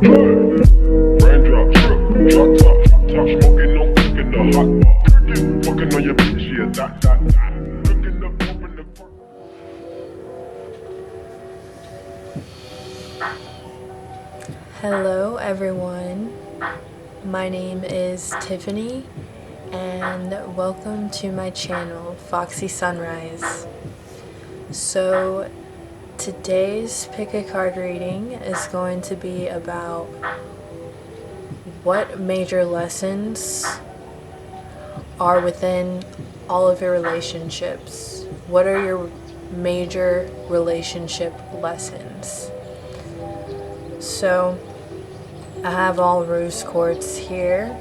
Raindrop, drip, drop top, smoking, no cooking the hot pot. Fucking on your bitch, yeah, that. Cooking up, open the fuck. Hello everyone, my name is Tiffany and welcome to my channel, Foxey Sunrise. So today's pick a card reading is going to be about what major lessons are within all of your relationships. What are your major relationship lessons? So I have all rose quartz here,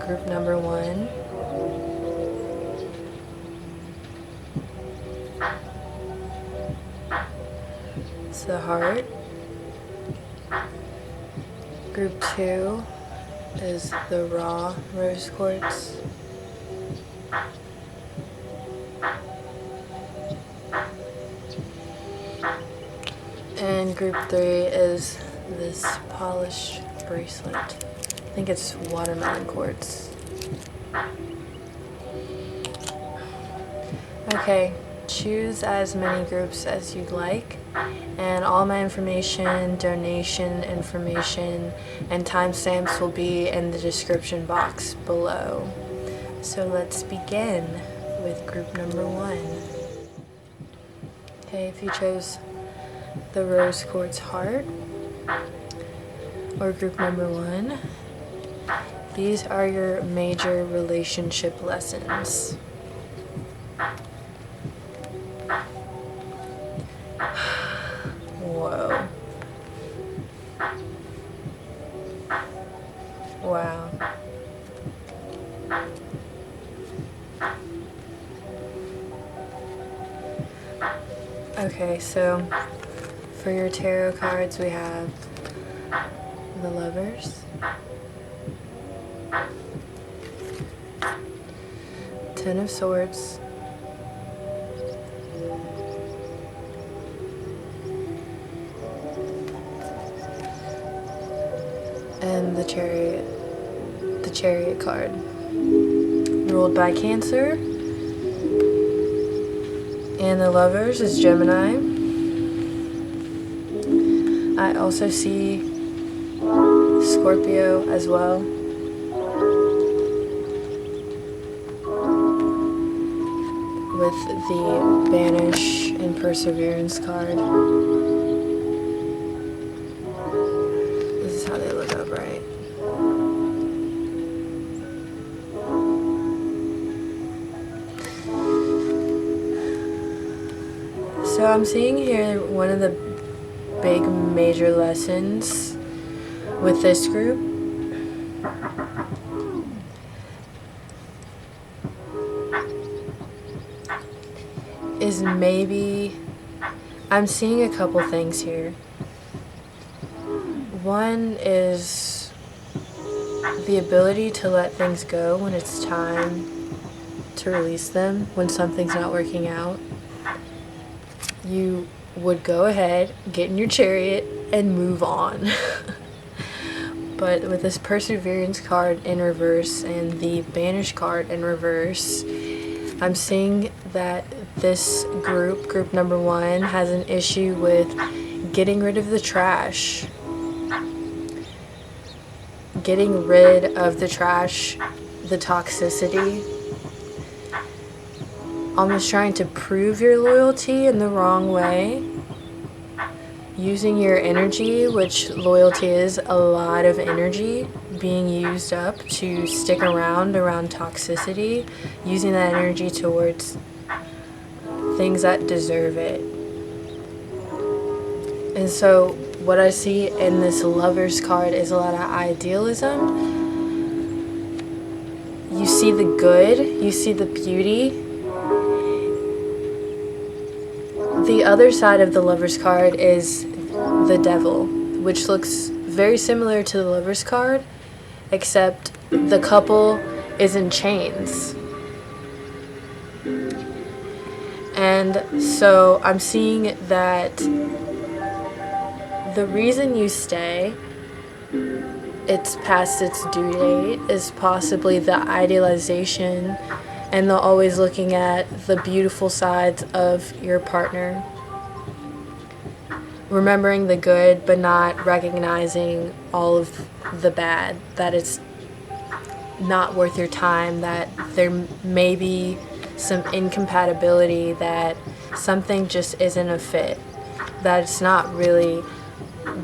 group number 1. It's the heart. Group 2 is the raw rose quartz. And group 3 is this polished bracelet. I think it's watermelon quartz. Okay, choose as many groups as you'd like, and all my information, donation information, and timestamps will be in the description box below. So let's begin with group number 1. Okay, if you chose the rose quartz heart or group number 1, these are your major relationship lessons. Whoa. Wow. Okay, so for your tarot cards we have the Lovers, Ten of Swords, and the Chariot card. Ruled by Cancer, and the Lovers is Gemini. I also see Scorpio as well. With the Banish and Perseverance card. This is how they look upright. So I'm seeing here one of the big major lessons with this group is maybe, I'm seeing a couple things here. One is the ability to let things go when it's time to release them, when something's not working out. You would go ahead, get in your chariot, and move on. But with this Perseverance card in reverse and the Banish card in reverse, I'm seeing that this group number 1, has an issue with getting rid of the trash. Getting rid of the trash, the toxicity. Almost trying to prove your loyalty in the wrong way. Using your energy, which loyalty is a lot of energy being used up to stick around toxicity, using that energy towards things that deserve it. And so what I see in this Lovers card is a lot of idealism. You see the good, you see the beauty. The other side of the Lovers card is the Devil, which looks very similar to the Lovers card, except the couple is in chains. And so I'm seeing that the reason you stay it's past its due date is possibly the idealization, and they're always looking at the beautiful sides of your partner, remembering the good but not recognizing all of the bad, that it's not worth your time, that there may be some incompatibility, that something just isn't a fit, that it's not really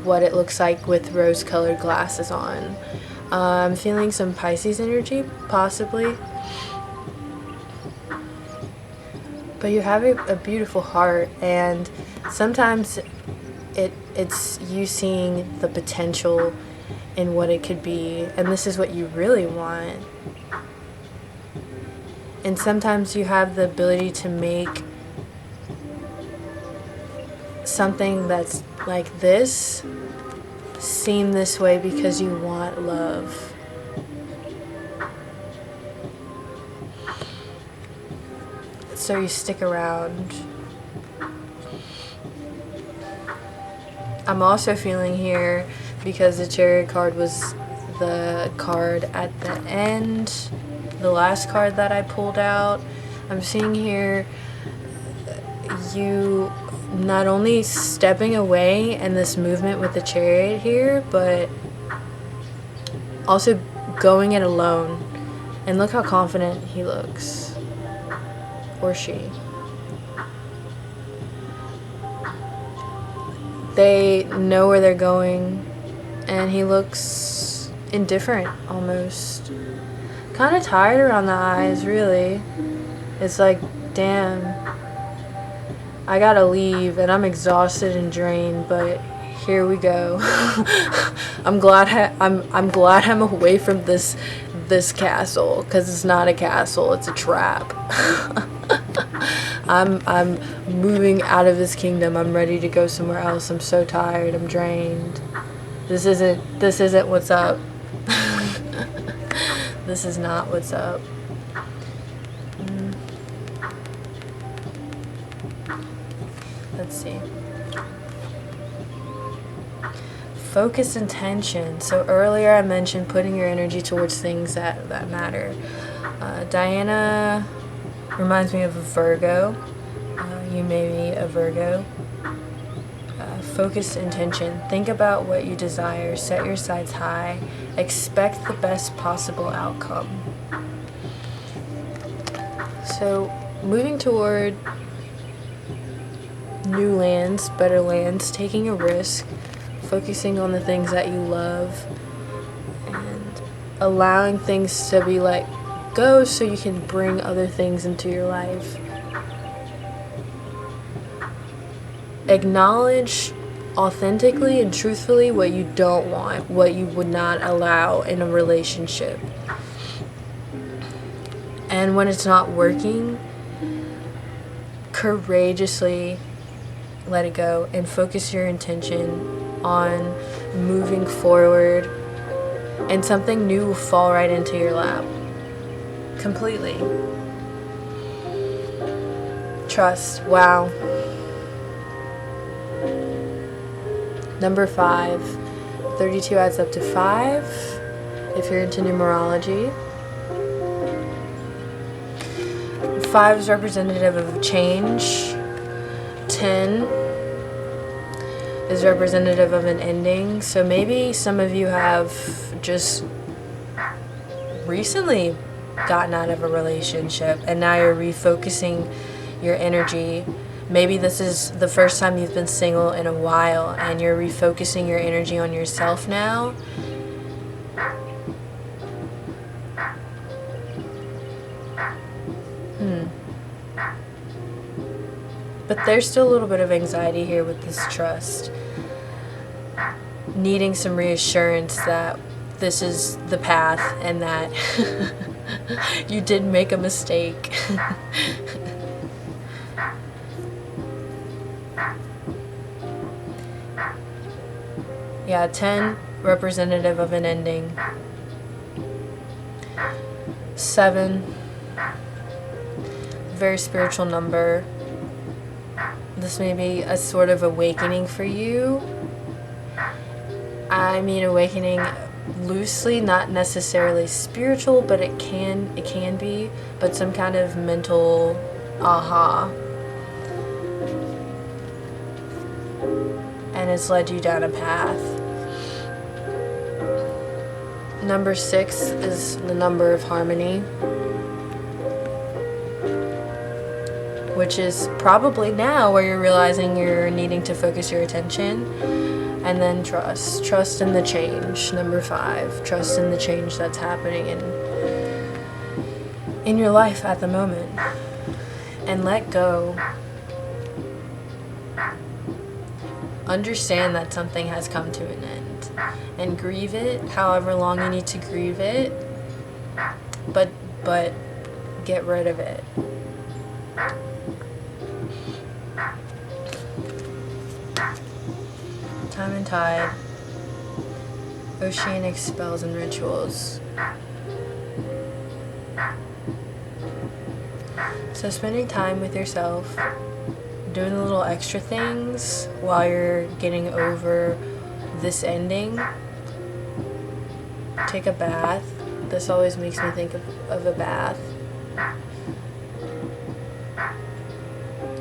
what it looks like with rose-colored glasses on. I'm feeling some Pisces energy, possibly. But you have a beautiful heart, and sometimes it's you seeing the potential in what it could be, and this is what you really want. And sometimes you have the ability to make something that's like this seem this way because you want love. So you stick around. I'm also feeling here, because the Chariot card was the card at the end, the last card that I pulled out. I'm seeing here you not only stepping away and this movement with the Chariot here, but also going it alone. And look how confident he looks. Or she. They know where they're going, and he looks indifferent almost. Kind of tired around the eyes, really. It's like, damn, I gotta leave and I'm exhausted and drained, but here we go. I'm glad I'm away from this castle, because it's not a castle, it's a trap. I'm moving out of this kingdom. I'm ready to go somewhere else. I'm so tired. I'm drained. This isn't what's up. This is not what's up. Let's see. Focus intention. So earlier I mentioned putting your energy towards things that matter. Diana reminds me of a Virgo. You may be a Virgo. Focus intention. Think about what you desire. Set your sights high. Expect the best possible outcome. So moving toward new lands, better lands, taking a risk, focusing on the things that you love, and allowing things to be let go so you can bring other things into your life. Acknowledge authentically and truthfully what you don't want, what you would not allow in a relationship. And when it's not working, courageously let it go and focus your intention on moving forward, and something new will fall right into your lap. Completely. Trust. Wow. Number 5. 32 adds up to 5 if you're into numerology. 5 is representative of change. 10 is representative of an ending. So maybe some of you have just recently gotten out of a relationship and now you're refocusing your energy. Maybe this is the first time you've been single in a while and you're refocusing your energy on yourself now. But there's still a little bit of anxiety here with this trust. Needing some reassurance that this is the path and that you didn't make a mistake. Yeah, 10, representative of an ending. 7, very spiritual number. This may be a sort of awakening for you. I mean awakening loosely, not necessarily spiritual, but it can be, but some kind of mental aha. And it's led you down a path. Number 6 is the number of harmony, which is probably now where you're realizing you're needing to focus your attention. And then trust in the change. Number 5, trust in the change that's happening in your life at the moment. And let go. Understand that something has come to an end. And grieve it however long you need to grieve it. But get rid of it. Time and tide. Oceanic spells and rituals. So spending time with yourself, doing the little extra things while you're getting over this ending. Take a bath. This always makes me think of a bath.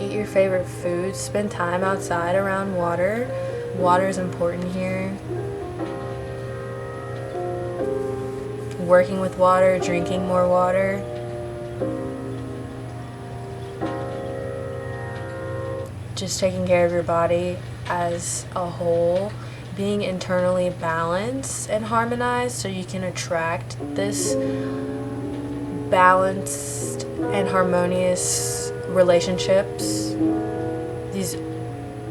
Eat your favorite foods. Spend time outside around water. Water is important here. Working with water, drinking more water. Just taking care of your body as a whole. Being internally balanced and harmonized so you can attract this balanced and harmonious relationships. These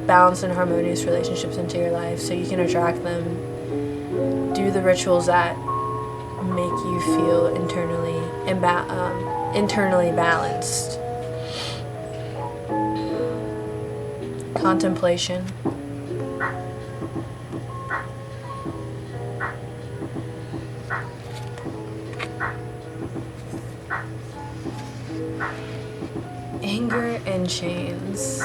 balanced and harmonious relationships into your life so you can attract them. Do the rituals that make you feel internally balanced. Contemplation. Anger and chains.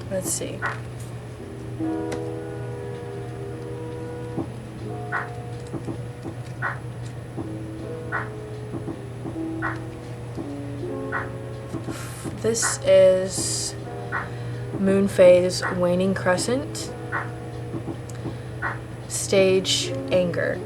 Let's see. This is moon phase waning crescent. Stage anger.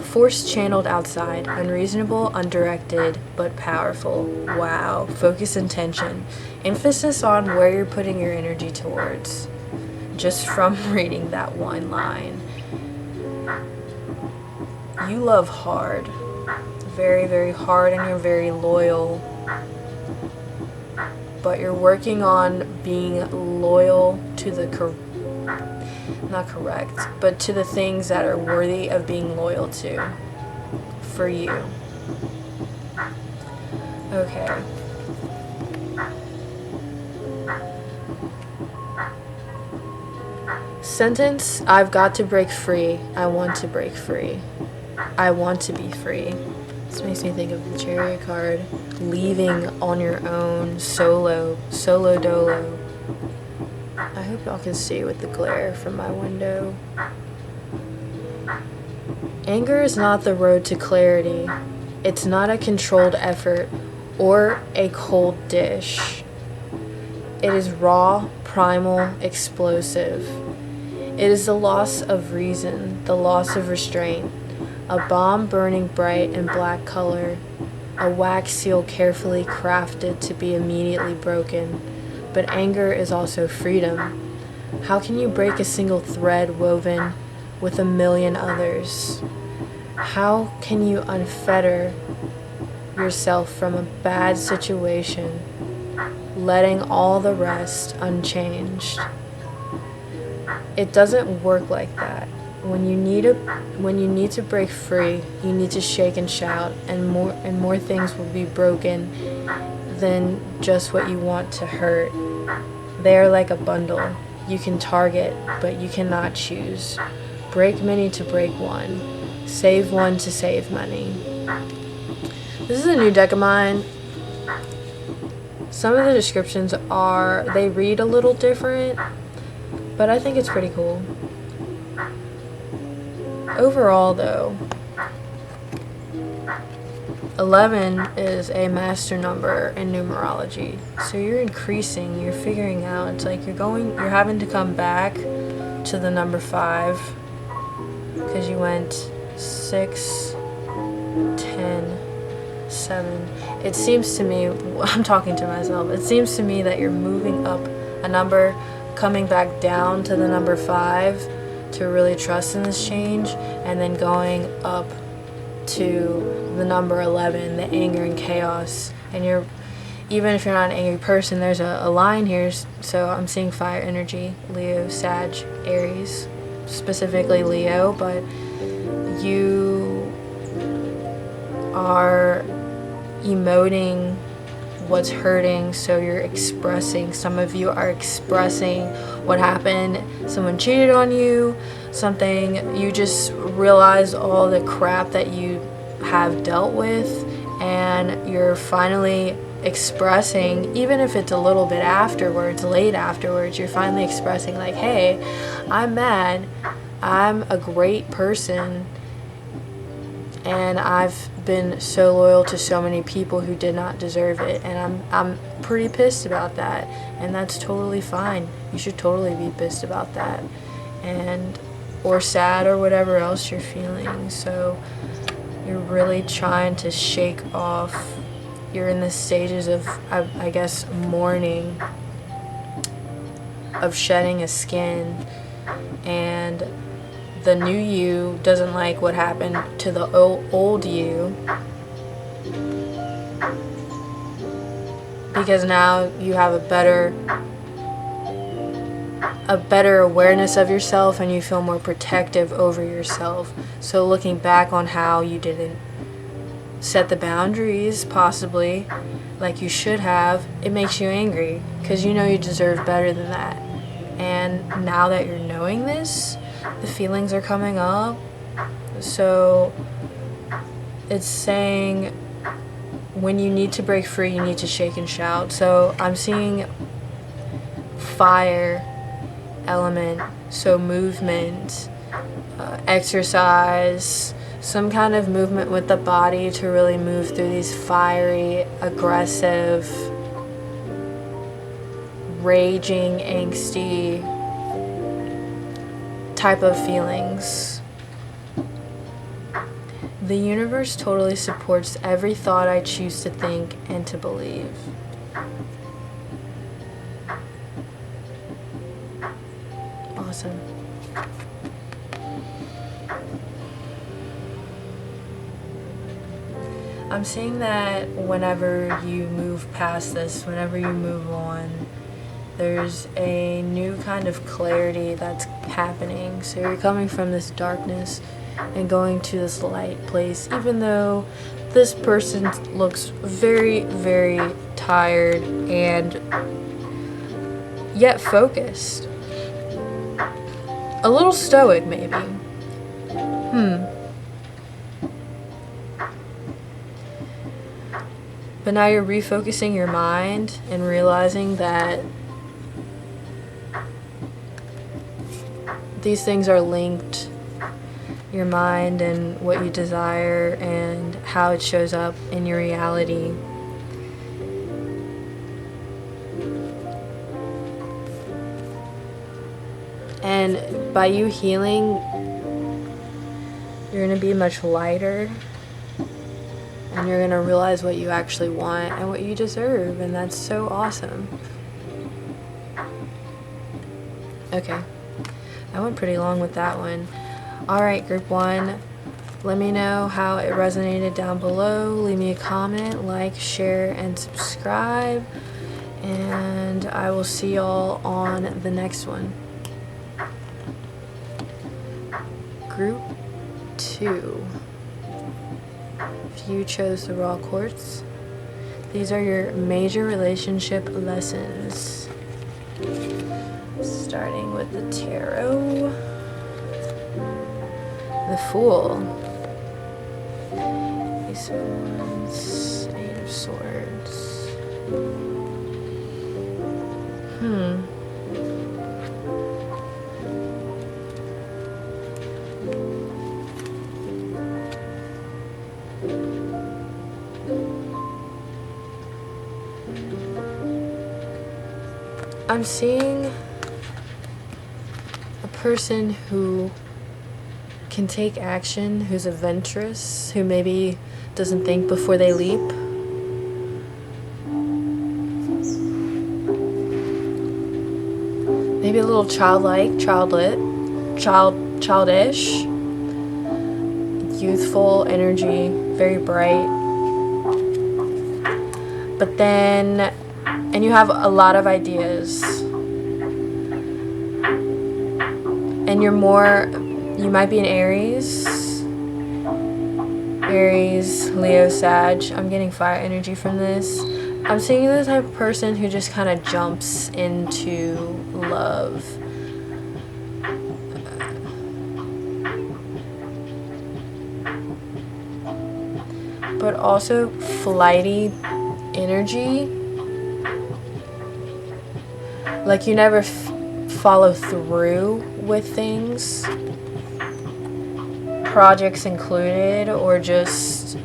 Force channeled outside, unreasonable, undirected, but powerful. Wow. Focus intention. Emphasis on where you're putting your energy towards. Just from reading that one line. You love hard. Very, very hard, and you're very loyal. But you're working on being loyal to the but to the things that are worthy of being loyal to for you. Okay. Sentence, I've got to break free. I want to break free. I want to be free. This makes me think of the Chariot card. Leaving on your own, solo dolo. I hope y'all can see with the glare from my window. Anger is not the road to clarity. It's not a controlled effort or a cold dish. It is raw, primal, explosive. It is the loss of reason, the loss of restraint. A bomb burning bright in black color. A wax seal carefully crafted to be immediately broken. But anger is also freedom. How can you break a single thread woven with a million others? How can you unfetter yourself from a bad situation, letting all the rest unchanged? It doesn't work like that. When you need to break free, you need to shake and shout, and more things will be broken than just what you want to hurt. They are like a bundle. You can target, but you cannot choose. Break many to break one. Save one to save money. This is a new deck of mine. Some of the descriptions they read a little different, but I think it's pretty cool. Overall, though, 11 is a master number in numerology. So you're increasing, you're figuring out. It's like you're having to come back to the number 5 because you went 6, 10, 7. It seems to me, I'm talking to myself, it seems to me that you're moving up a number, coming back down to the number 5 to really trust in this change, and then going up to the number 11, the anger and chaos. And even if you're not an angry person, there's a line here. So I'm seeing fire energy, Leo, Sag, Aries, specifically Leo, but you are emoting what's hurting, so you're expressing. Some of you are expressing what happened. Someone cheated on you, something, you just realized all the crap that you have dealt with, and you're finally expressing, even if it's a little bit afterwards, late afterwards, you're finally expressing like, hey, I'm mad, I'm a great person, and I've been so loyal to so many people who did not deserve it, and I'm pretty pissed about that, and that's totally fine. You should totally be pissed about that, and or sad or whatever else you're feeling. So you're really trying to shake off. You're in the stages of, I guess, mourning, of shedding a skin, and the new you doesn't like what happened to the old you, because now you have a better awareness of yourself, and you feel more protective over yourself. So looking back on how you didn't set the boundaries, possibly, like you should have, it makes you angry, because you know you deserve better than that. And now that you're knowing this, the feelings are coming up. So it's saying when you need to break free, you need to shake and shout. So I'm seeing fire element, so movement, exercise, some kind of movement with the body to really move through these fiery, aggressive, raging, angsty type of feelings. The universe totally supports every thought I choose to think and to believe. Awesome. I'm seeing that whenever you move past this, whenever you move on, there's a new kind of clarity that's happening. So you're coming from this darkness and going to this light place, even though this person looks very, very tired and yet focused. A little stoic, maybe. But now you're refocusing your mind and realizing that these things are linked. Your mind and what you desire and how it shows up in your reality. And by you healing, you're going to be much lighter, and you're going to realize what you actually want and what you deserve, and that's so awesome. Okay, I went pretty long with that one. Alright, group 1, let me know how it resonated down below. Leave me a comment, like, share, and subscribe, and I will see y'all on the next one. Group 2. If you chose the raw quartz, these are your major relationship lessons. Starting with the tarot. The Fool. Ace of Wands, Eight of Swords. I'm seeing a person who can take action, who's adventurous, who maybe doesn't think before they leap. Maybe a little childlike, childish, youthful energy, very bright. But then, and you have a lot of ideas. And you might be an Aries, Leo, Sag. I'm getting fire energy from this. I'm seeing the type of person who just kind of jumps into love. But also flighty energy. Like you never follow through with things. Projects included, or just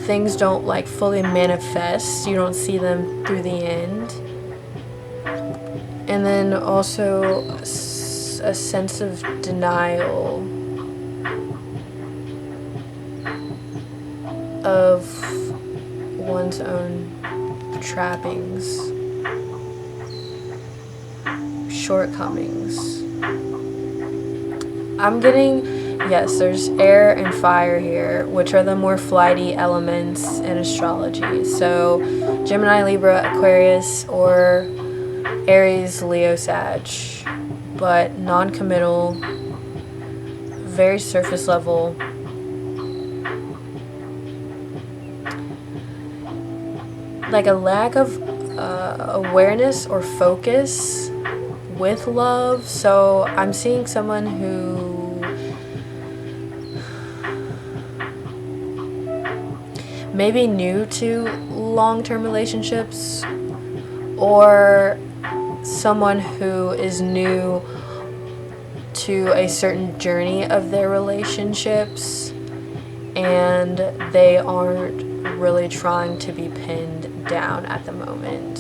things don't like fully manifest. You don't see them through the end. And then also a sense of denial of one's own trappings, shortcomings. I'm getting, yes, there's air and fire here, which are the more flighty elements in astrology. So Gemini, Libra, Aquarius, or Aries, Leo, Sag. But non-committal, very surface level. Like a lack of awareness or focus with love. So I'm seeing someone who may be new to long-term relationships, or someone who is new to a certain journey of their relationships, and they aren't really trying to be pinned down at the moment.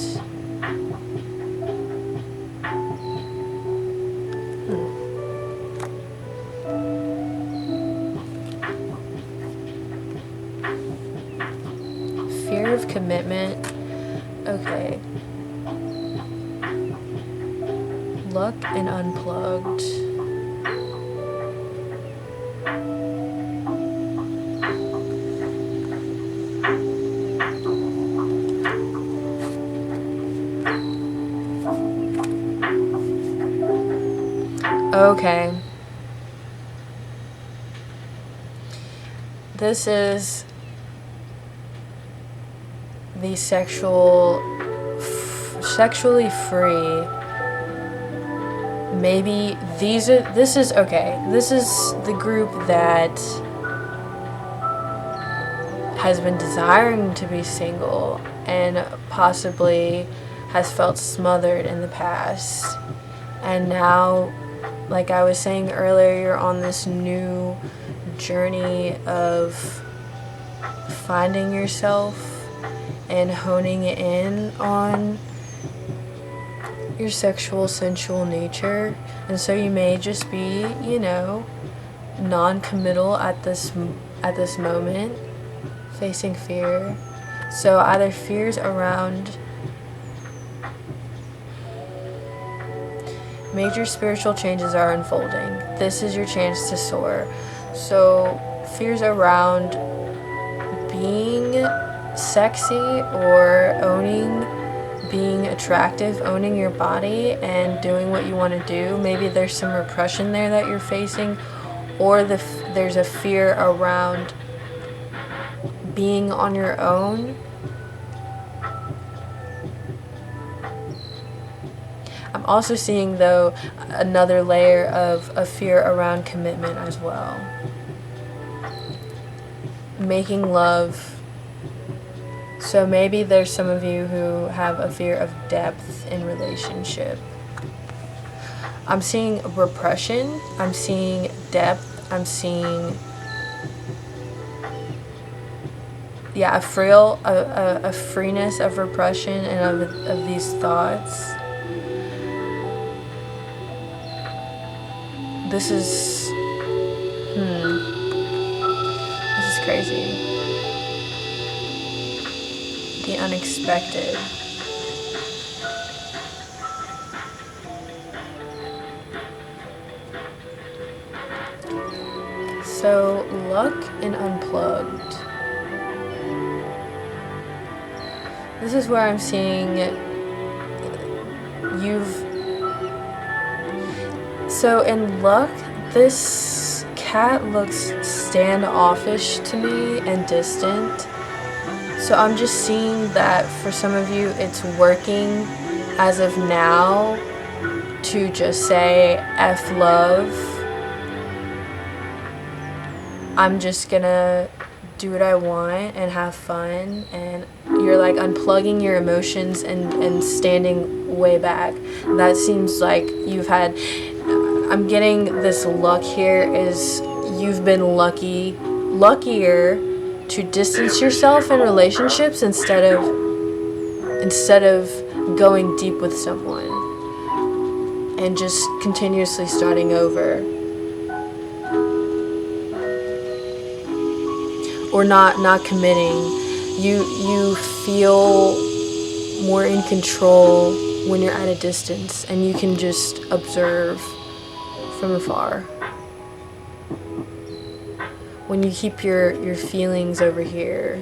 Fear of commitment. Okay. Luck and unplugged. Okay. This is the sexually free. Maybe this is the group that has been desiring to be single and possibly has felt smothered in the past. And now, like I was saying earlier, you're on this new journey of finding yourself and honing in on your sexual, sensual nature. And so you may just be, non-committal at this moment, facing fear. So either fears around major spiritual changes are unfolding. This is your chance to soar. So fears around being sexy or being attractive, owning your body and doing what you want to do. Maybe there's some repression there that you're facing, or there's a fear around being on your own. I'm also seeing, though, another layer of a fear around commitment as well. making love. So maybe there's some of you who have a fear of depth in relationship. I'm seeing repression, I'm seeing depth, I'm seeing, yeah, a freeness of repression and of these thoughts. This is crazy. The unexpected. So, luck and unplugged. This is where I'm seeing so in luck, this cat looks standoffish to me and distant. So I'm just seeing that for some of you, it's working as of now to just say F love. I'm just gonna do what I want and have fun, and you're like unplugging your emotions and standing way back. That seems like you've had, I'm getting this luck here is you've been luckier to distance yourself in relationships instead of going deep with someone and just continuously starting over. Or not committing. You feel more in control when you're at a distance and you can just observe from afar. When you keep your feelings over here,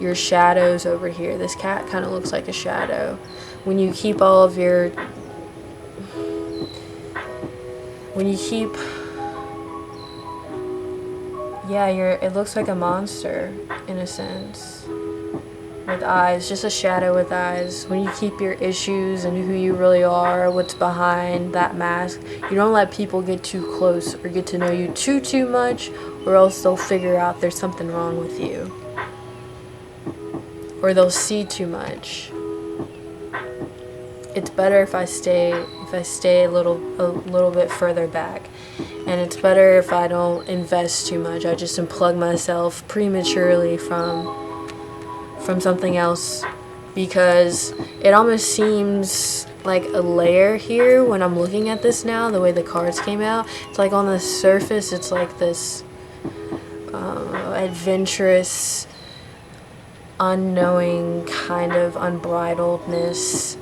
your shadows over here. This cat kind of looks like a shadow. When you keep all of your, it looks like a monster in a sense. With eyes, just a shadow with eyes. When you keep your issues and who you really are, what's behind that mask, you don't let people get too close or get to know you too much, or else they'll figure out there's something wrong with you. Or they'll see too much. It's better if I stay a little bit further back. And it's better if I don't invest too much. I just unplug myself prematurely from something else, because it almost seems like a layer here when I'm looking at this now, the way the cards came out. It's like on the surface, it's like this adventurous, unknowing kind of unbridledness,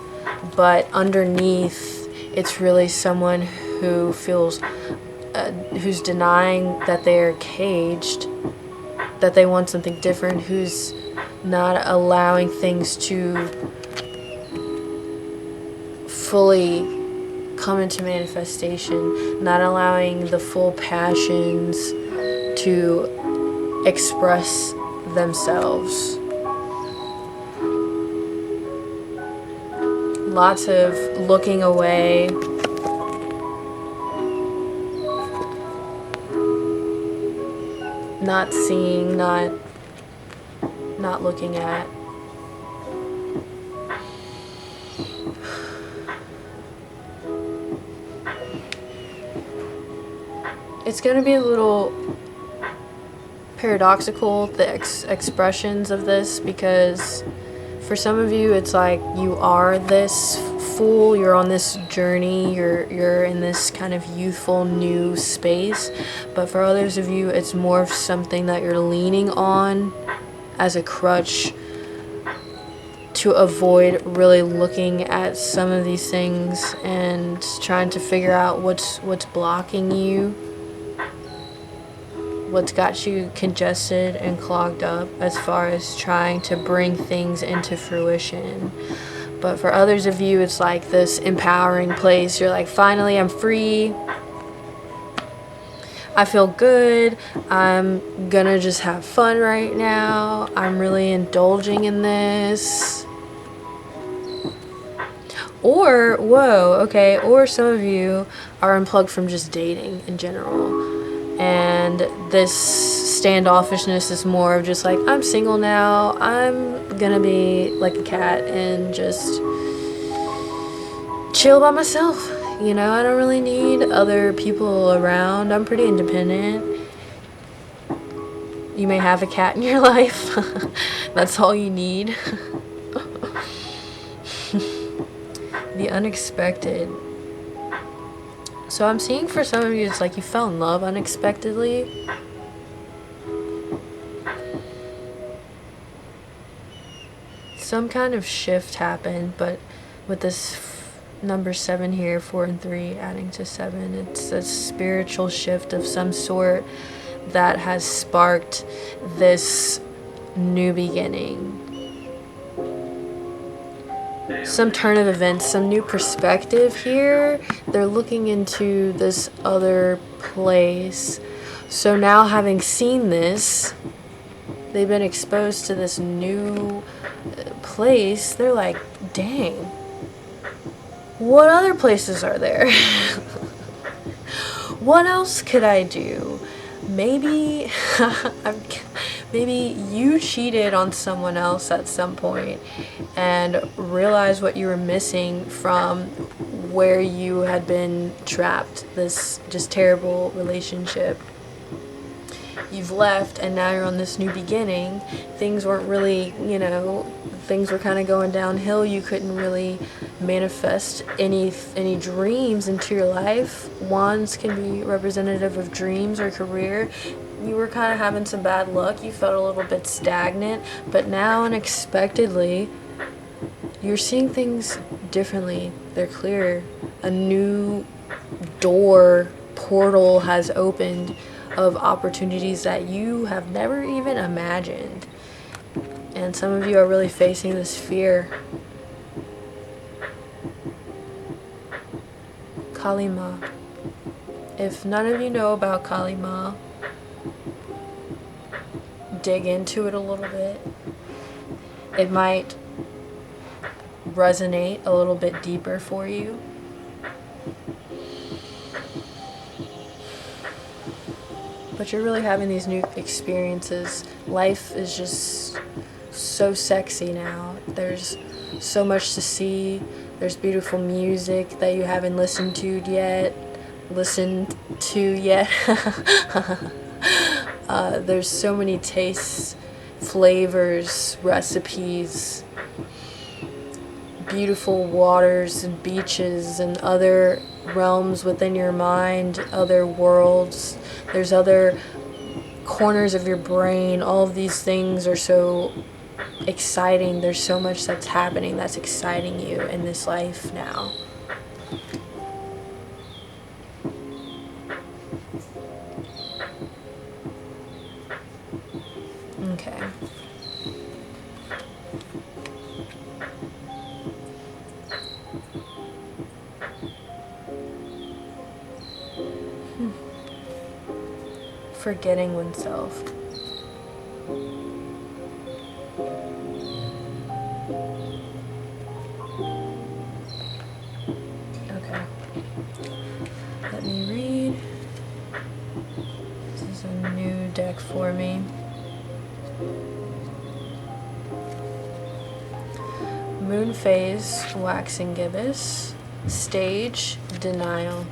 but underneath, it's really someone who feels who's denying that they're caged, that they want something different, who's not allowing things to fully come into manifestation, not allowing the full passions to express themselves. Lots of looking away. Not seeing, not looking at. It's going to be a little paradoxical, the expressions of this, because for some of you it's like you are this fool, you're on this journey, you're in this kind of youthful new space, but for others of you it's more of something that you're leaning on as a crutch to avoid really looking at some of these things and trying to figure out what's blocking you, what's got you congested and clogged up as far as trying to bring things into fruition. But for others of you, it's like this empowering place. You're like, finally, I'm free. I feel good. I'm gonna just have fun right now. I'm really indulging in this. Or, or some of you are unplugged from just dating in general. And this standoffishness is more of just like, I'm single now, I'm gonna be like a cat and just chill by myself. You know, I don't really need other people around. I'm pretty independent. You may have a cat in your life. That's all you need. The unexpected. So I'm seeing for some of you, it's like you fell in love unexpectedly. Some kind of shift happened, but with this number 7 here, 4 and 3 adding to 7, it's a spiritual shift of some sort that has sparked this new beginning. Some turn of events, some new perspective here. They're looking into this other place. So now, having seen this, they've been exposed to this new place. They're like, dang, what other places are there? What else could I do? Maybe maybe you cheated on someone else at some point and realized what you were missing from where you had been trapped, this just terrible relationship. You've left and now you're on this new beginning. Things weren't really, things were kind of going downhill. You couldn't really manifest any dreams into your life. Wands can be representative of dreams or career. You were kind of having some bad luck. You felt a little bit stagnant, but now unexpectedly you're seeing things differently. They're clearer. A new portal has opened of opportunities that you have never even imagined. And some of you are really facing this fear. Kali Ma. If none of you know about Kali Ma, dig into it a little bit. It might resonate a little bit deeper for you. But you're really having these new experiences. Life is just so sexy now. There's so much to see. There's beautiful music that you haven't listened to yet. There's so many tastes, flavors, recipes, beautiful waters and beaches and other realms within your mind, other worlds. There's other corners of your brain. All of these things are so exciting. There's so much that's happening that's exciting you in this life now. Okay. Forgetting oneself. Okay. Let me read. This is a new deck for me. Moon phase, waxing gibbous. Stage, denial.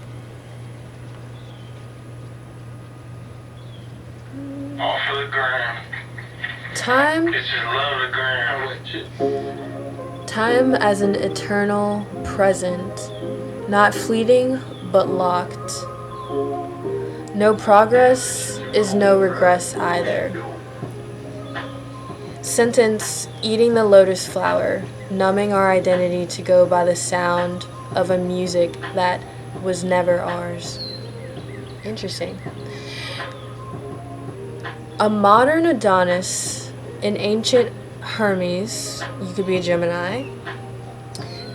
Off of the ground. Time. It's just love the ground. Time as an eternal present, not fleeting but locked. No progress is no regress either. Sentence, eating the lotus flower, numbing our identity to go by the sound of a music that was never ours. Interesting. A modern Adonis, an ancient Hermes, you could be a Gemini,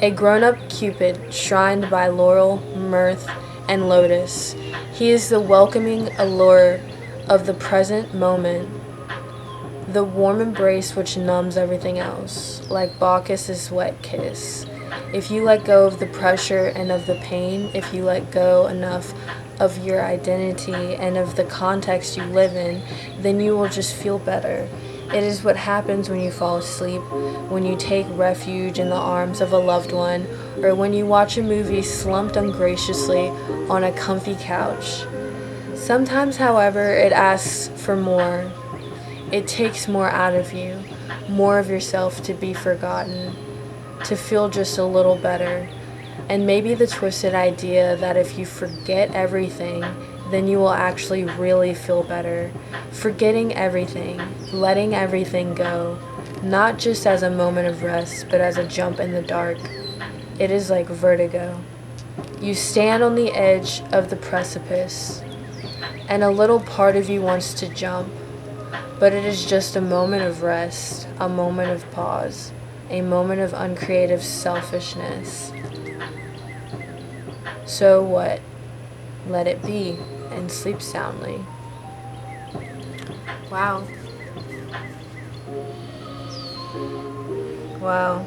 a grown-up Cupid shrined by laurel, mirth, and lotus. He is the welcoming allure of the present moment, the warm embrace which numbs everything else, like Bacchus's wet kiss. If you let go of the pressure and of the pain, if you let go enough of your identity and of the context you live in, then you will just feel better. It is what happens when you fall asleep, when you take refuge in the arms of a loved one, or when you watch a movie slumped ungraciously on a comfy couch. Sometimes, however, it asks for more. It takes more out of you, more of yourself to be forgotten, to feel just a little better. And maybe the twisted idea that if you forget everything, then you will actually really feel better. Forgetting everything, letting everything go, not just as a moment of rest, but as a jump in the dark. It is like vertigo. You stand on the edge of the precipice, and a little part of you wants to jump, but it is just a moment of rest, a moment of pause, a moment of uncreative selfishness. So what? Let it be and sleep soundly. Wow. Wow.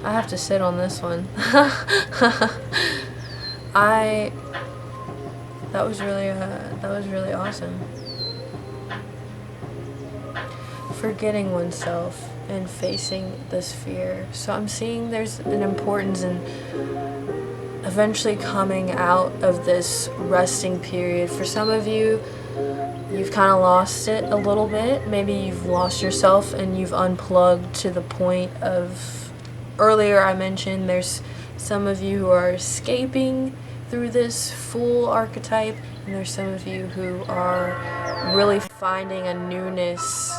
I have to sit on this one. That was really awesome. Forgetting oneself and facing this fear. So I'm seeing there's an importance in eventually coming out of this resting period. For some of you, you've kind of lost it a little bit. Maybe you've lost yourself and you've unplugged to the point of, earlier I mentioned there's some of you who are escaping through this Fool archetype, and there's some of you who are really finding a newness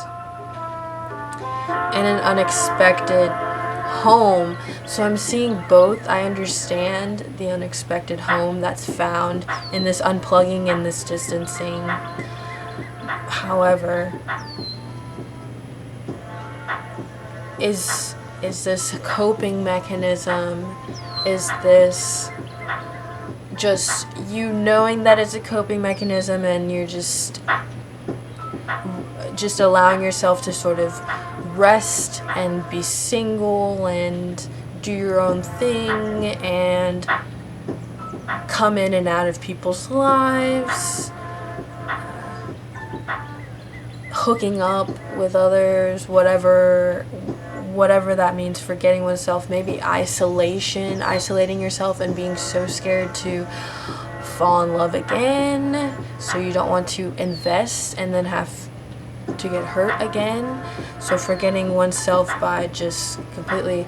and an unexpected home. So I'm seeing both. I understand the unexpected home that's found in this unplugging and this distancing. However, is this a coping mechanism? Is this just you knowing that it's a coping mechanism and you're just allowing yourself to sort of rest and be single and do your own thing and come in and out of people's lives, hooking up with others, whatever that means, forgetting oneself, maybe isolating yourself and being so scared to fall in love again, so you don't want to invest and then have to get hurt again. So forgetting oneself by just completely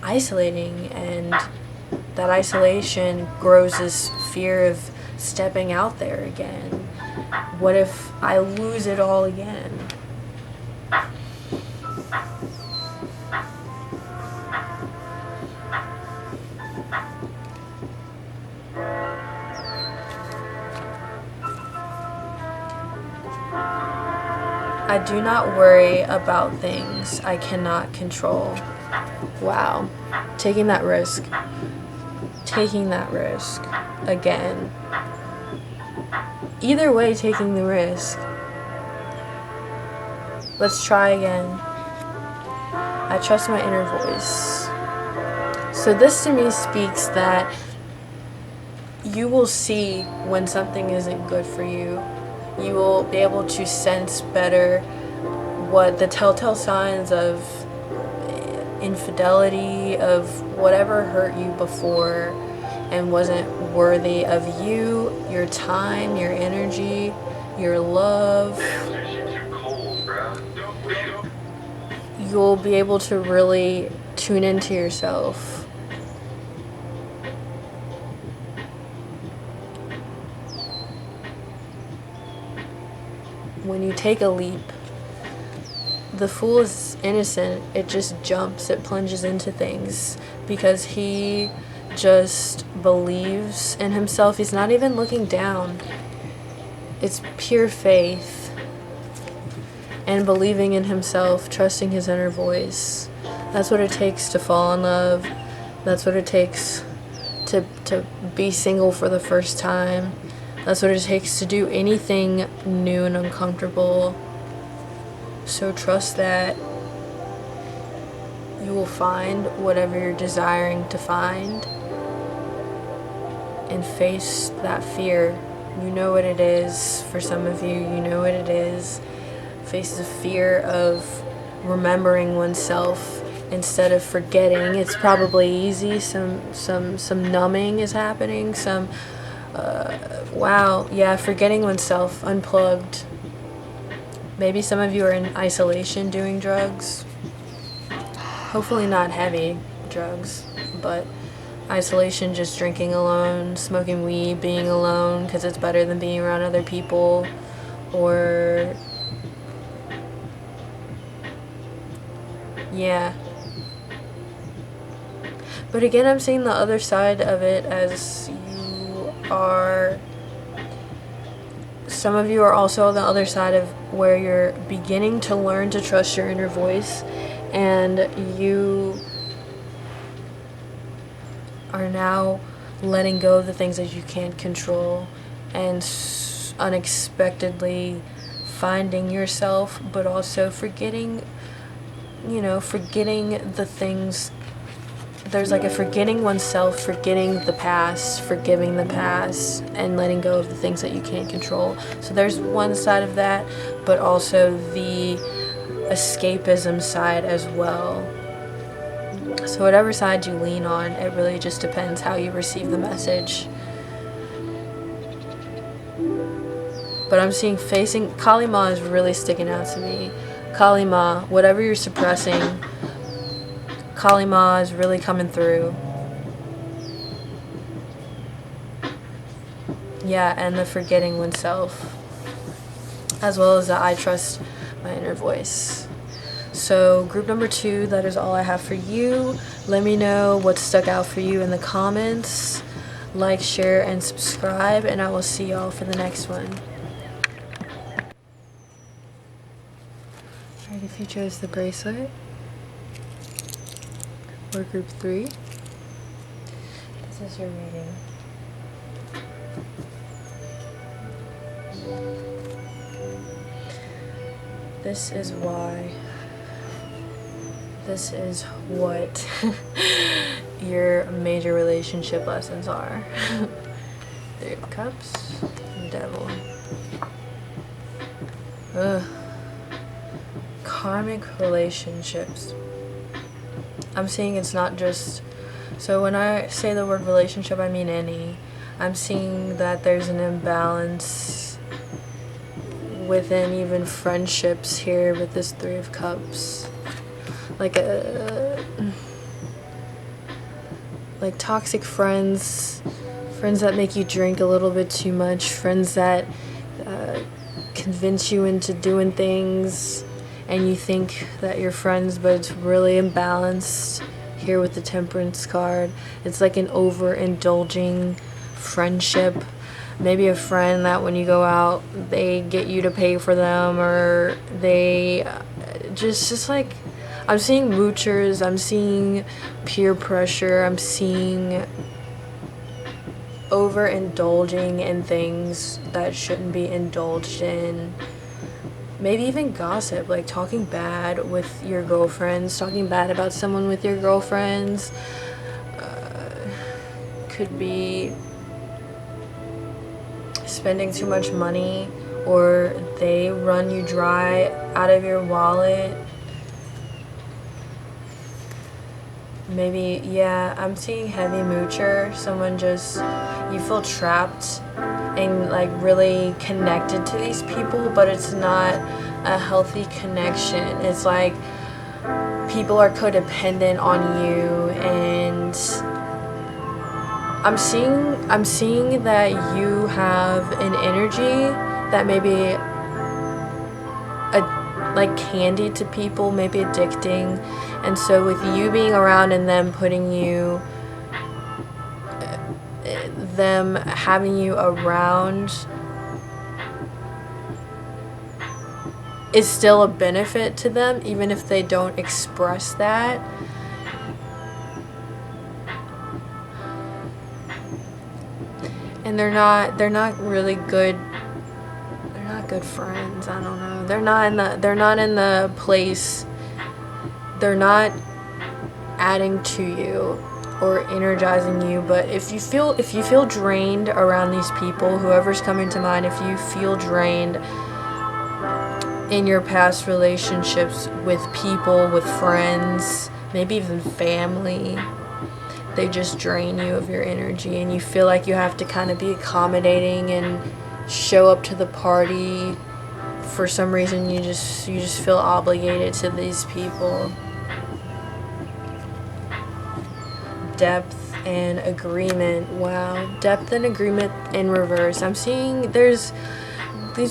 isolating, and that isolation grows this fear of stepping out there again. What if I lose it all again? I do not worry about things I cannot control. Wow. Taking that risk again. Either way, taking the risk. Let's try again. I trust my inner voice. So this to me speaks that you will see when something isn't good for you. You will be able to sense better what the telltale signs of infidelity, of whatever hurt you before and wasn't worthy of you, your time, your energy, your love. You'll be able to really tune into yourself. When you take a leap, the Fool is innocent. It just jumps, it plunges into things because he just believes in himself. He's not even looking down. It's pure faith and believing in himself, trusting his inner voice. That's what it takes to fall in love. That's what it takes to be single for the first time. That's what it takes to do anything new and uncomfortable. So trust that you will find whatever you're desiring to find, and face that fear. You know what it is. For some of you, you know what it is. Face the fear of remembering oneself instead of forgetting. It's probably easy. Some numbing is happening. Forgetting oneself, unplugged. Maybe some of you are in isolation doing drugs. Hopefully not heavy drugs, but isolation, just drinking alone, smoking weed, being alone because it's better than being around other people, or yeah. But again, I'm seeing the other side of it as some of you are also on the other side of where you're beginning to learn to trust your inner voice, and you are now letting go of the things that you can't control and unexpectedly finding yourself, but also forgetting the things. There's like a forgetting oneself, forgetting the past, forgiving the past, and letting go of the things that you can't control. So there's one side of that, but also the escapism side as well. So whatever side you lean on, it really just depends how you receive the message. But I'm seeing facing Kali Ma is really sticking out to me. Kali Ma, whatever you're suppressing, Kali Ma is really coming through. Yeah, and the forgetting oneself, as well as the I trust my inner voice. So group number 2, that is all I have for you. Let me know what stuck out for you in the comments. Like, share, and subscribe, and I will see y'all for the next one. Alright, if you chose the bracelet, or group 3, this is your reading. This is why. This is what your major relationship lessons are. 3 of Cups, and Devil. Ugh. Karmic relationships. I'm seeing it's not just, so when I say the word relationship, I mean any. I'm seeing that there's an imbalance within even friendships here with this 3 of Cups. Like toxic friends that make you drink a little bit too much, friends that convince you into doing things, and you think that you're friends, but it's really imbalanced here with the Temperance card. It's like an overindulging friendship. Maybe a friend that when you go out, they get you to pay for them, or they just like, I'm seeing moochers, I'm seeing peer pressure, I'm seeing overindulging in things that shouldn't be indulged in. Maybe even gossip, like talking bad with your girlfriends, talking bad about someone with your girlfriends. Could be spending too much money, or they run you dry out of your wallet. Maybe, yeah, I'm seeing heavy moocher. Someone just, you feel trapped and like really connected to these people, but it's not a healthy connection. It's like people are codependent on you, and I'm seeing that you have an energy that maybe like candy to people, maybe addicting. And so with you being around and them putting you, them having you around, is still a benefit to them, even if they don't express that. And they're not really good. They're not good friends. I don't know. They're not in the place. They're not adding to you or energizing you. But if you feel drained around these people, whoever's coming to mind, if you feel drained in your past relationships with people, with friends, maybe even family, they just drain you of your energy, and you feel like you have to kind of be accommodating and show up to the party. For some reason, you just feel obligated to these people. Depth and agreement. Wow. Depth and agreement in reverse. I'm seeing these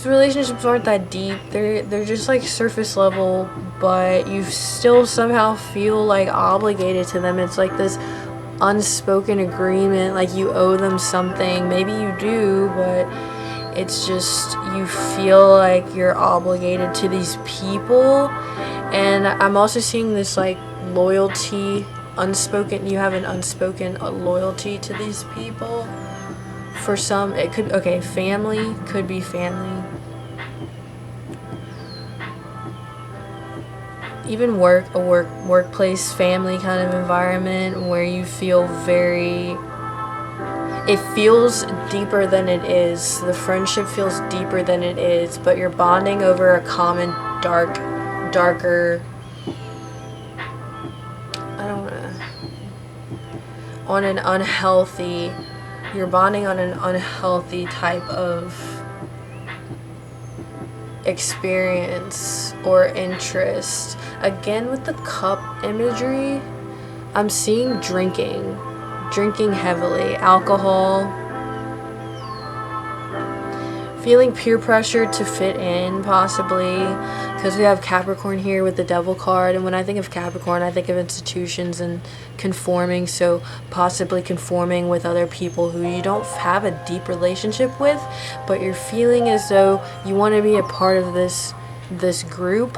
relationships aren't that deep. They're just like surface level, but you still somehow feel like obligated to them. It's like this unspoken agreement, like you owe them something. Maybe you do, but it's just you feel like you're obligated to these people. And I'm also seeing this like loyalty, unspoken. You have an unspoken loyalty to these people. For some, it could, okay, family, could be family. Even workplace, family kind of environment where you feel it feels deeper than it is. The friendship feels deeper than it is, but you're bonding over a common darker, I don't know, you're bonding on an unhealthy type of experience or interest. Again, with the cup imagery, I'm seeing drinking heavily, alcohol, feeling peer pressure to fit in, possibly, because we have Capricorn here with the Devil card, and when I think of Capricorn, I think of institutions and conforming, so possibly conforming with other people who you don't have a deep relationship with, but you're feeling as though you want to be a part of this group,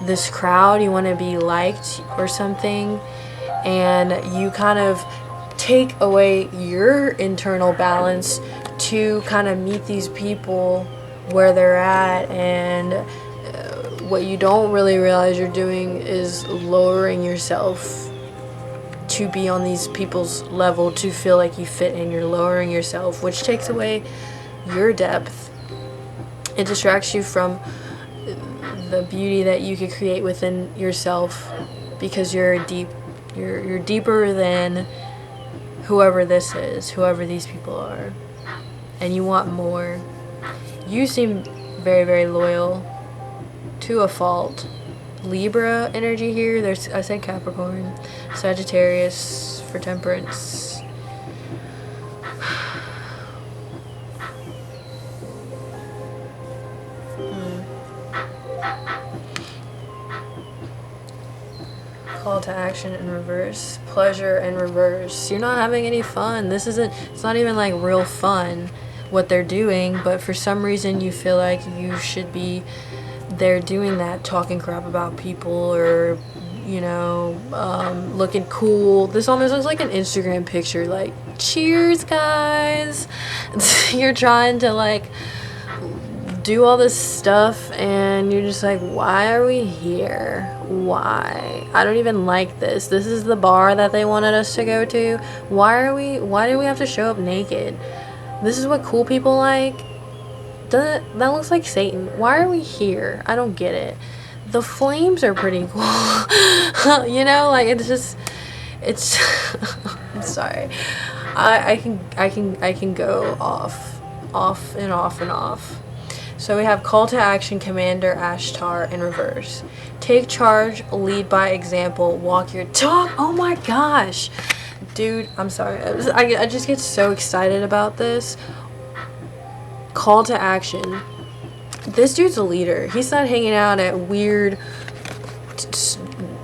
this crowd, you want to be liked or something, and you kind of take away your internal balance to kind of meet these people where they're at, and what you don't really realize you're doing is lowering yourself to be on these people's level, to feel like you fit in. You're lowering yourself, which takes away your depth. It distracts you from the beauty that you could create within yourself, because you're deeper than whoever this is, whoever these people are, and you want more. You seem very, very loyal to a fault. Libra energy here. I said Capricorn, Sagittarius for temperance. Call to action in reverse. Pleasure in reverse. You're not having any fun. It's not even like real fun what they're doing, but for some reason you feel like you should be there doing that, talking crap about people, or looking cool. This almost looks like an Instagram picture, like, cheers guys. You're trying to like do all this stuff, and you're just like, why are we here? Why? I don't even like this. This is the bar that they wanted us to go to. Why do we have to show up naked? This is what cool people like? That looks like Satan. Why are we here? I don't get it. The flames are pretty cool. Like it's I'm sorry. I can go off and off. So we have call to action, Commander Ashtar in reverse. Take charge, lead by example, walk your talk. Oh my gosh. Dude, I'm sorry. I just get so excited about this. Call to action. This dude's a leader. He's not hanging out at weird,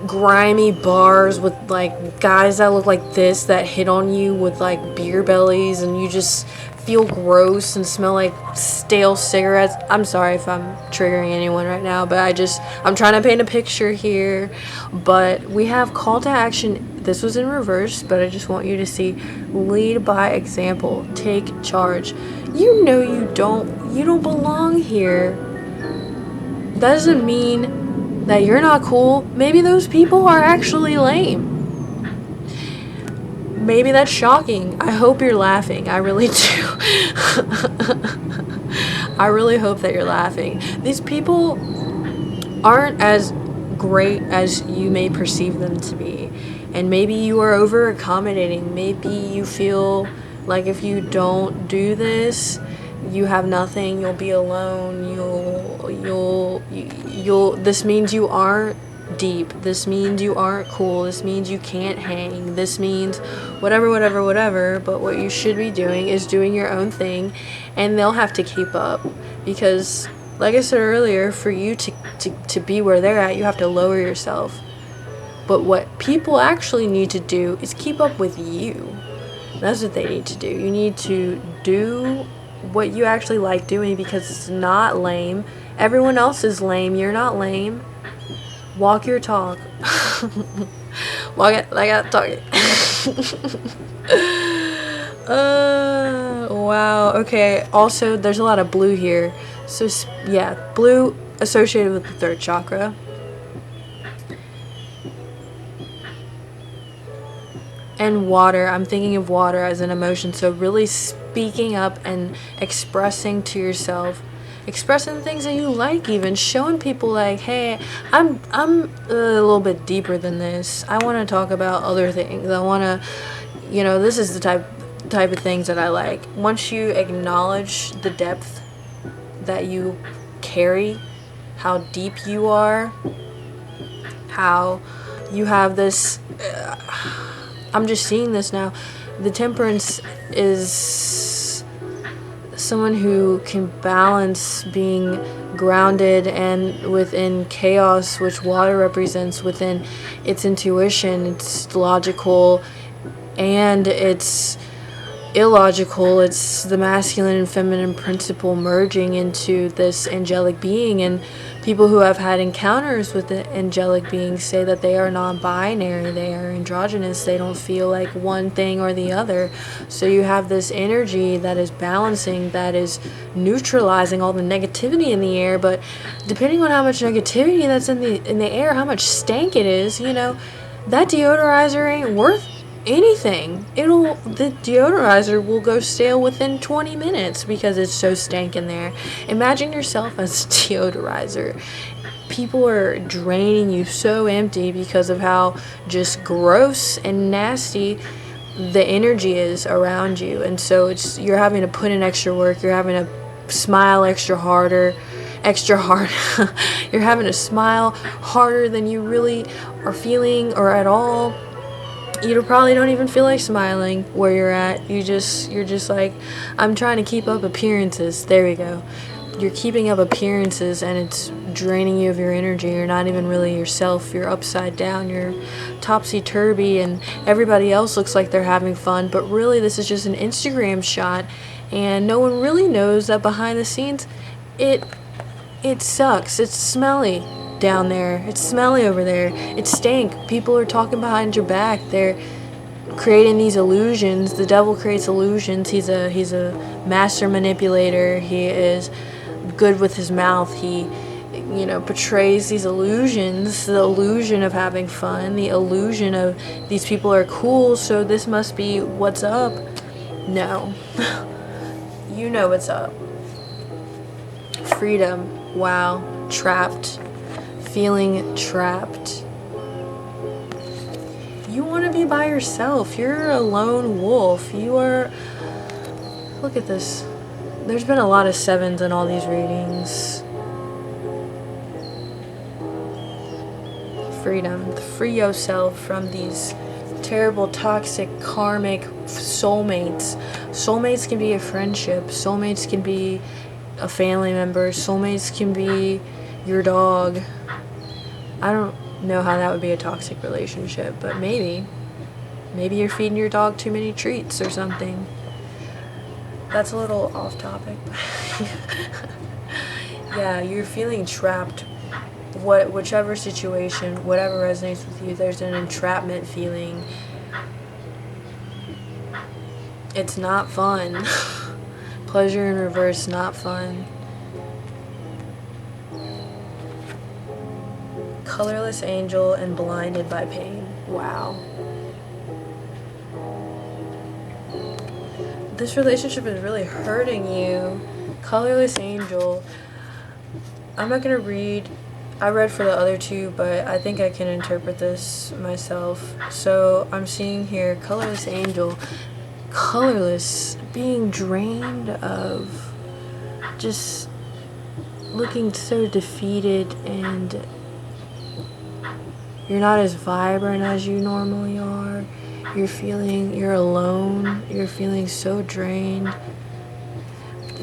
grimy bars with like guys that look like this, that hit on you with like beer bellies, and you just feel gross and smell like stale cigarettes. I'm sorry if I'm triggering anyone right now, but I'm trying to paint a picture here. But we have call to action. This was in reverse, but I just want you to see: lead by example, take charge. You know you don't belong here. That doesn't mean that you're not cool. Maybe those people are actually lame. Maybe that's shocking. I hope you're laughing. I really do. I really hope that you're laughing. These people aren't as great as you may perceive them to be. And maybe you are over accommodating. Maybe you feel like if you don't do this, you have nothing, you'll be alone, this means you aren't deep, this means you aren't cool, this means you can't hang, this means whatever, but what you should be doing is doing your own thing, and they'll have to keep up, because like I said earlier, for you to be where they're at, you have to lower yourself. But what people actually need to do is keep up with you. That's what they need to do. You need to do what you actually like doing, because it's not lame. Everyone else is lame. You're not lame. Walk your talk. Walk it like I talk it. Wow. Okay. Also, there's a lot of blue here. So yeah, blue associated with the third chakra. And water, I'm thinking of water as an emotion, so really speaking up and expressing to yourself, expressing things that you like, even showing people like, hey, I'm a little bit deeper than this. I want to talk about other things. I want to, this is the type of things that I like. Once you acknowledge the depth that you carry, how deep you are, how you have this... I'm just seeing this now. The temperance is someone who can balance being grounded and within chaos, which water represents, within its intuition, it's logical, and it's illogical. It's the masculine and feminine principle merging into this angelic being. And people who have had encounters with the angelic beings say that they are non-binary, they are androgynous, they don't feel like one thing or the other. So you have this energy that is balancing, that is neutralizing all the negativity in the air. But depending on how much negativity that's in the air, how much stank it is, that deodorizer ain't worth anything. The deodorizer will go stale within 20 minutes because it's so stank in there. Imagine yourself as a deodorizer. People are draining you so empty because of how just gross and nasty the energy is around you. And so you're having to put in extra work, you're having to smile extra hard. You're having to smile harder than you really are feeling, or at all. You probably don't even feel like smiling where you're at. You're just like, I'm trying to keep up appearances. There we go. You're keeping up appearances, and it's draining you of your energy. You're not even really yourself. You're upside down. You're topsy-turvy, and everybody else looks like they're having fun. But really, this is just an Instagram shot, and no one really knows that behind the scenes, it sucks. It's smelly down there. It's smelly over there. It stank. People are talking behind your back. They're creating these illusions. The devil creates illusions. He's a master manipulator. He is good with his mouth. He portrays these illusions, the illusion of having fun, the illusion of these people are cool, so this must be what's up. No. You know what's up. Freedom. Wow. Trapped. Feeling trapped. You want to be by yourself. You're a lone wolf. You are... Look at this. There's been a lot of 7s in all these readings. Freedom. Free yourself from these terrible, toxic, karmic soulmates. Soulmates can be a friendship. Soulmates can be a family member. Soulmates can be your dog. I don't know how that would be a toxic relationship, but maybe you're feeding your dog too many treats or something. That's a little off topic. Yeah, you're feeling trapped. Whichever situation, whatever resonates with you, there's an entrapment feeling. It's not fun. Pleasure in reverse, not fun. Colorless angel and blinded by pain. Wow. This relationship is really hurting you. Colorless angel. I'm not gonna read. I read for the other two, but I think I can interpret this myself. So I'm seeing here colorless angel. Colorless, being drained of, just looking so defeated, and you're not as vibrant as you normally are. You're alone, you're feeling so drained.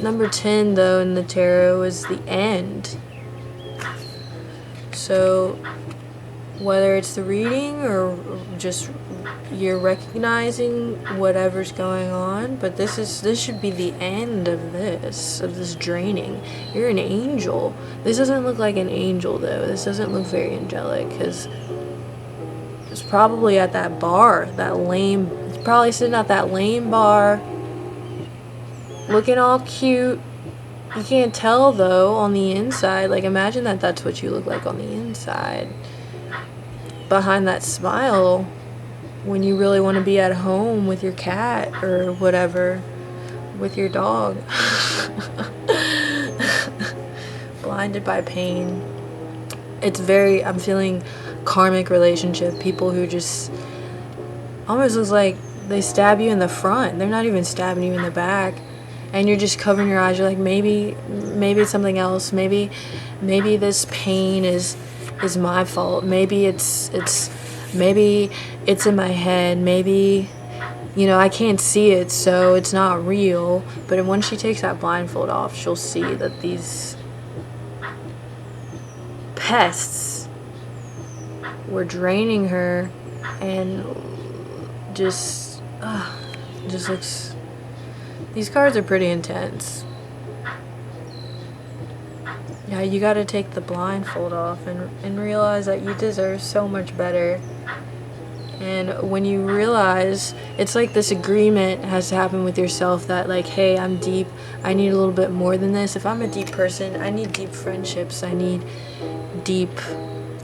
Number 10 though in the tarot is the end. So whether it's the reading or just you're recognizing whatever's going on, but this should be the end of this draining. You're an angel. This doesn't look like an angel though. This doesn't look very angelic, because it's probably at that bar, it's probably sitting at that lame bar, looking all cute. You can't tell though on the inside. Like, imagine that's what you look like on the inside. Behind that smile, when you really want to be at home with your cat or whatever, with your dog. Blinded by pain. I'm feeling karmic relationship. People who just almost looks like they stab you in the front. They're not even stabbing you in the back. And you're just covering your eyes. You're like, maybe it's something else. Maybe this pain is my fault. Maybe it's in my head. Maybe, I can't see it, so it's not real. But once she takes that blindfold off, she'll see that these pests were draining her, and just looks. These cards are pretty intense. Yeah, you gotta take the blindfold off and realize that you deserve so much better. And when you realize, it's like this agreement has to happen with yourself that, like, hey, I'm deep. I need a little bit more than this. If I'm a deep person, I need deep friendships. I need deep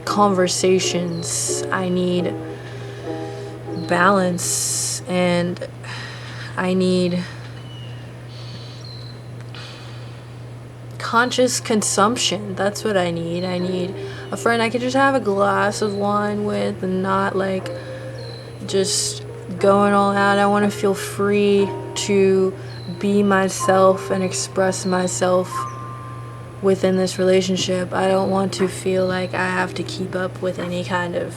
conversations. I need balance. And I need conscious consumption. That's what I need. I need a friend I could just have a glass of wine with and not like just going all out. I want to feel free to be myself and express myself within this relationship. I don't want to feel like I have to keep up with any kind of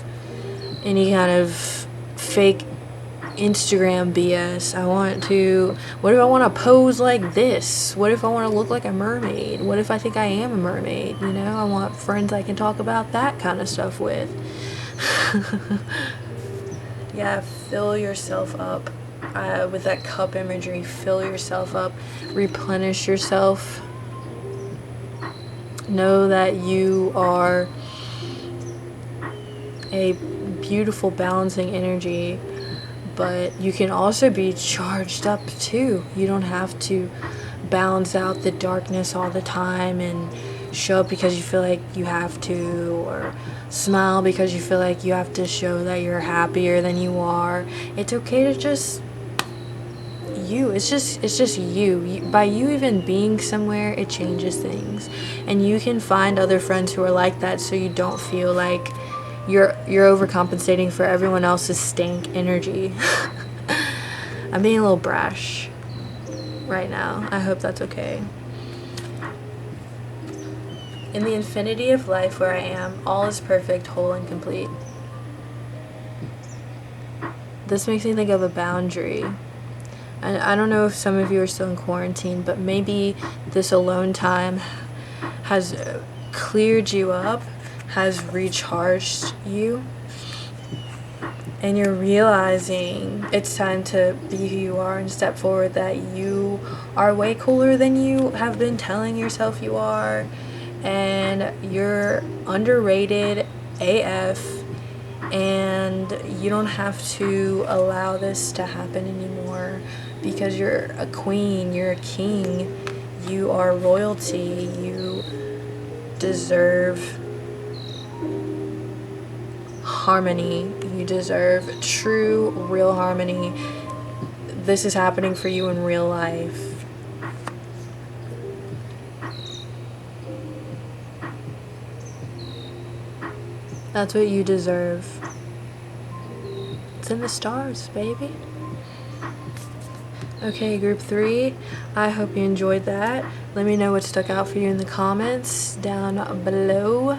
fake Instagram BS. What if I want to pose like this? What if I want to look like a mermaid? What if I think I am a mermaid? I want friends I can talk about that kind of stuff with. Yeah, fill yourself up with that cup imagery. Fill yourself up, replenish yourself. Know that you are a beautiful balancing energy, but you can also be charged up too. You don't have to balance out the darkness all the time and show up because you feel like you have to, or smile because you feel like you have to show that you're happier than you are. It's okay to just you. It's just you. By you even being somewhere, it changes things. And you can find other friends who are like that, so you don't feel like you're overcompensating for everyone else's stank energy. I'm being a little brash right now. I hope that's okay. In the infinity of life where I am, all is perfect, whole, and complete. This makes me think of a boundary. And I don't know if some of you are still in quarantine, but maybe this alone time has cleared you up, has recharged you, and you're realizing it's time to be who you are and step forward, that you are way cooler than you have been telling yourself you are, and you're underrated AF, and you don't have to allow this to happen anymore, because you're a queen, you're a king, you are royalty, you deserve harmony, you deserve true, real harmony. This is happening for you in real life. That's what you deserve. It's in the stars, baby. Okay, group 3, I hope you enjoyed that. Let me know what stuck out for you in the comments down below.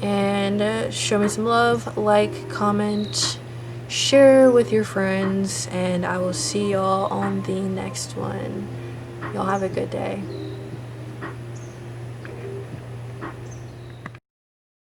And show me some love, like, comment, share with your friends, and I will see y'all on the next one. Y'all have a good day.